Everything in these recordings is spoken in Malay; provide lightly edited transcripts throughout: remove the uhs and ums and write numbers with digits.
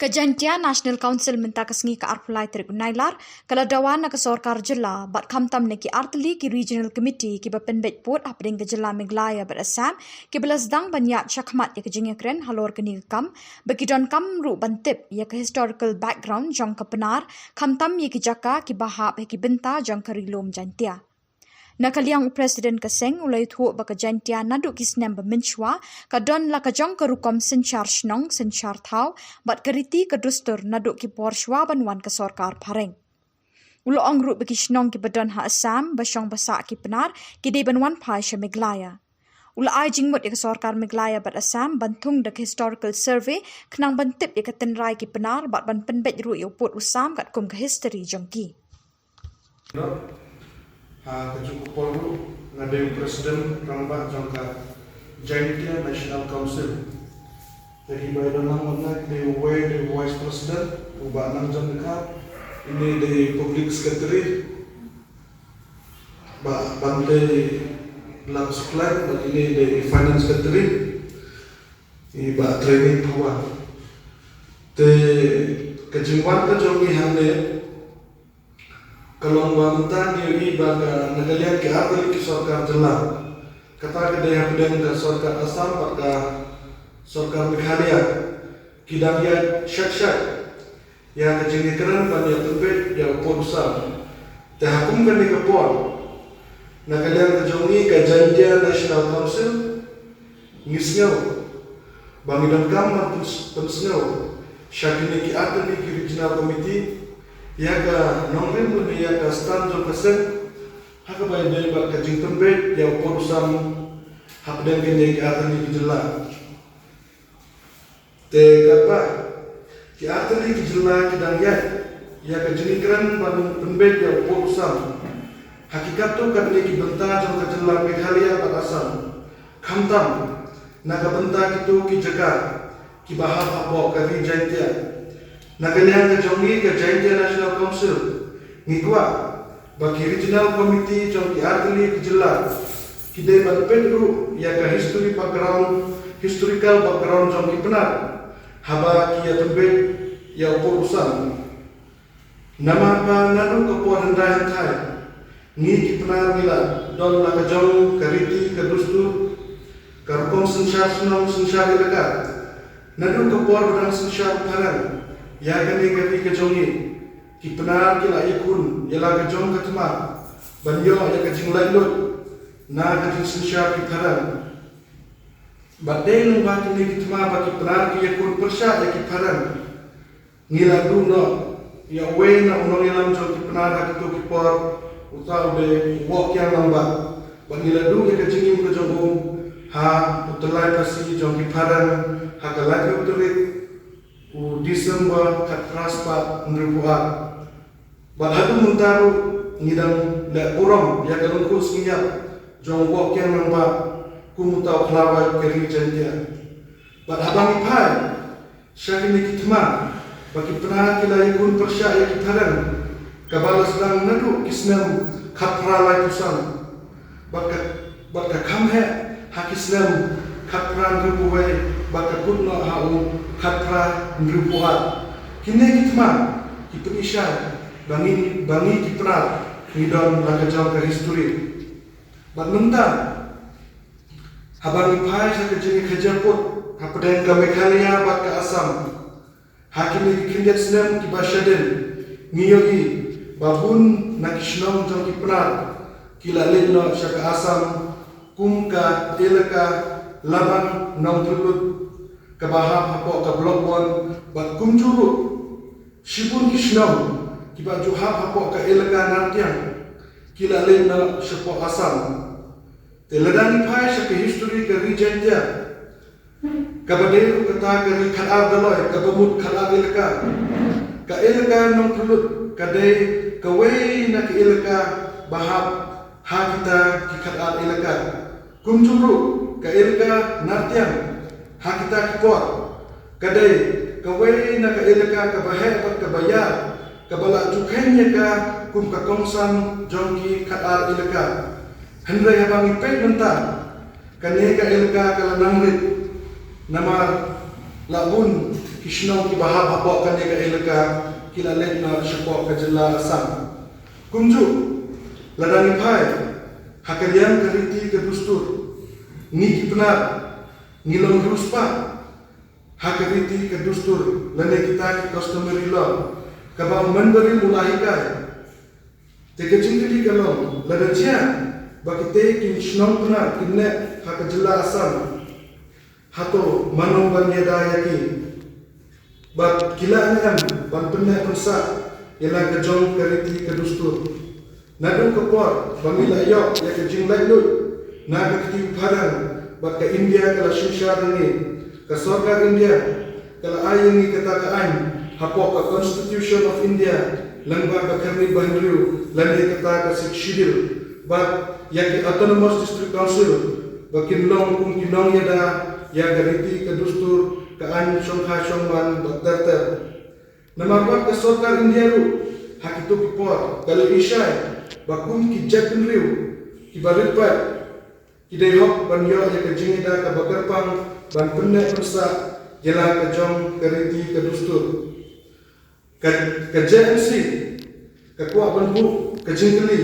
Kejantia National Council minta kesengi ke arpulai terik unailar kalau dawan nak sorkar jela bat kamtam neki artli ki regional committee ki bapenbet put apding ke jela Meghalaya ber Assam ki belasdang banyak syakmat ya kejengnya keren halor keni kam bekidon kam ru bantip ya ke historical background jong ke penar kamtam ya ki jaka ki bahap ya ki benta jong ke rilom jantia. Nakaliang Presiden Keseng ulai thuak baka jantia naduk kisnem bermenchua kadon la kajong kerukom senchar shnong senchar thau bat keriti kedustur naduk ki porshwa banwan ke sorkar pareng. Ulo ongru baki shnong ki badon ha Assam basyong basak ki penar ki de banwan pai sya Meghalaya. Ulo ai jingmut ya ke sorkar Meghalaya bat Assam bantung dak historical survey kenang bantip ya ke tenrai ki penar bat ban penbet ru ya uput usam kat kum ke history jongki. Kecukupan ngadeng Presiden Rambak jangka Jantia National Council. Jadi badan nama the Vice President ubah nang jangka ini the Public Secretary Bante Lam Supply dan ini the Finance Secretary iba training kawan. Te kejimpan kejongi hande kalau wanita ni baga nagalian ke arti ke sorkar jela kata kedai pedang ke sorkar Assam pada sorkar Meghalaya kidang ya syak yang kejengi keren banyak tempat yang porsal terhakum kan di kepon nagalian kejongi ke Jantia National Council ngisngau bangidan kam pensngau syakini ki arti ki regional committee ya ka nongrim pun ya ka stand jo persen hak ba de ba ka jing tempe ya porusam hak den gene ki atani ki jela te kapa ki atani ki jela ki dang ya ka jini kran ban tempe ya porusam hakikat tu kan ki benta jo ka jela Meghalaya ba Assam khamtam na ka benta ki tu ki jaga ki bahar apa ka ri jantia Nagalian kejongi ke Jantia National Council ngikwa bagi regional committee jong ki artli kejela kidai batpet ru ya ka historical background jong ki benar haba ki ya tembe ya urusan nama pa nanu ke por hendahan thai ni ki benar mila don la kejong kariti kedustur karkom sensyar senong sensyar dekat nanu ke por bedang sensyar parang ya kami kejongi ki penar ki la ikun ya la kejong ketma banyo ya kejing lainut na kejing sensyar ki paran badeng ba ki ketma ba ki penar ki ikun persya ya ki paran ngila duno ya we na unong ilam jong ki penar ki to ki por utau de wok yang lamba ba ngila du ya kejing kejong ha utelai pasi jong ki paran ha kalai utelit Desember kat raspat merubuhat balhadu muntaru ngidang le uram ya galungku singap jong wok yang namba kumutau kelawat keri jantia balhabang ipai syakini kitma bagi pernah kila ikun persya ya kitaran kabala sedang nadu kisnam khatra lai kusang baka kamhe hakisnam khatra rubuwai baka kutno hau khatra nrupuhat kini kitma kipenisha bangi kipra ngidon lakajau ke history bat mentang habang ipai sa kejeni kejaput hapadeng ke Meghalaya bat ke Assam hakini kindet snem ki bashaden ngiyogi babun nakishnong jong kipra kilalin no sa ke Assam kumka ilaka laban nong tulut kabahap hapo ka blokon bat kumjuru shibun kishnam kiba juhap hapo ka elaka nartiang kila lena shepo Assam teladani pai sa ke history ka Jantia kabaderu kata ka ri khala daloy ka bamut khala elaka ka elaka nong tulut kade kawei na ka elaka bahap ha kita ki khala elaka kumjuru ka elaka nartiang hak kita kipot kadai kawai na ka elaka ka bahe pat ka bayar ka bala jukhenya ka kum ka kongsan jongki khatar elaka hendrai habang ipet menta kane ka elaka ka lanangrit namar labun kishnau ki bahab hapok kan ka elaka kila letna syapok ka jela asam kumju ladang ipai hakalian keriti ke dustur ni ki benar ngilong ruspa hakariti ke dustur lane kita ki customary law kabang memberi mulahikai teke cingkiri kalong lada jian bagi te kin shnong benar kinne hak jela asam hato mano banyada yaki bat kila ngam ban penne pensa yala ke jong kariti ke dustur nadu ke por bangila yok ya ke jing lai lut na ke kiti parang bat ke India kala shisha ni ke sarkar India kala ayini kata ke an hapok ke Constitution of India langba ke kami bandru lande kata ke schedule bat ya ke Autonomous District Council bakin long kum kinong yada ya gariti ke dustur ke an songha songman bakter namabat ke sarkar India ru hak itu kipor kalau isai bakum ki jatin riu ki balipat ki dehok ban yo ya ke jingida ke bakarpang ban penne persa jela ke jong gariti ke dustur ke JNC ke kuat ban bu ke jingkeli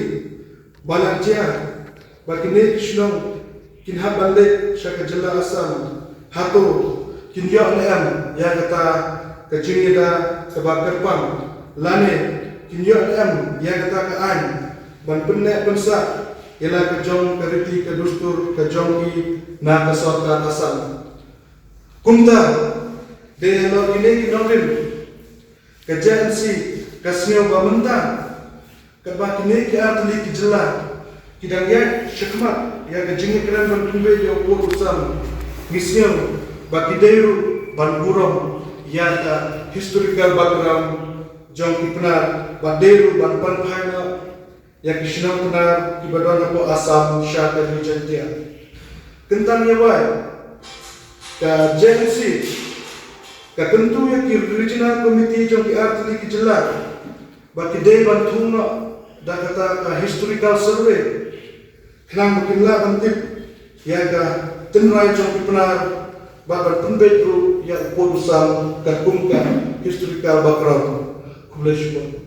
balang jia bakine kishnong kin habande syaka jela asam hato kin yo am ya kata ke jingida ke bakarpang lane kin yo am ya kata ke an ban penne pensa ialah ke jong kariti ke dustur ke jongi na ke sarkar asam kumta de lo ini kinongin ke JNC ke sneo bamenta ke bakine ki atli ki jela kidang ya syakmat ya ke jingi kran ban tumbe yo por usam misneo baki deru ban burong ya ta historical background jong ipnar baderu ban pan phana ya kishnam benar ibadah ko asam syaka dijantia kentang ya wai ka JNC ka tentu ya ki regional committee jong ki artli ki jelar baki de ban thungna da kata ka historical survey khnang bukinla antip ya ka tenrai jong ki benar babar pembet ru ya podusam ka kumka historical background kumleshmo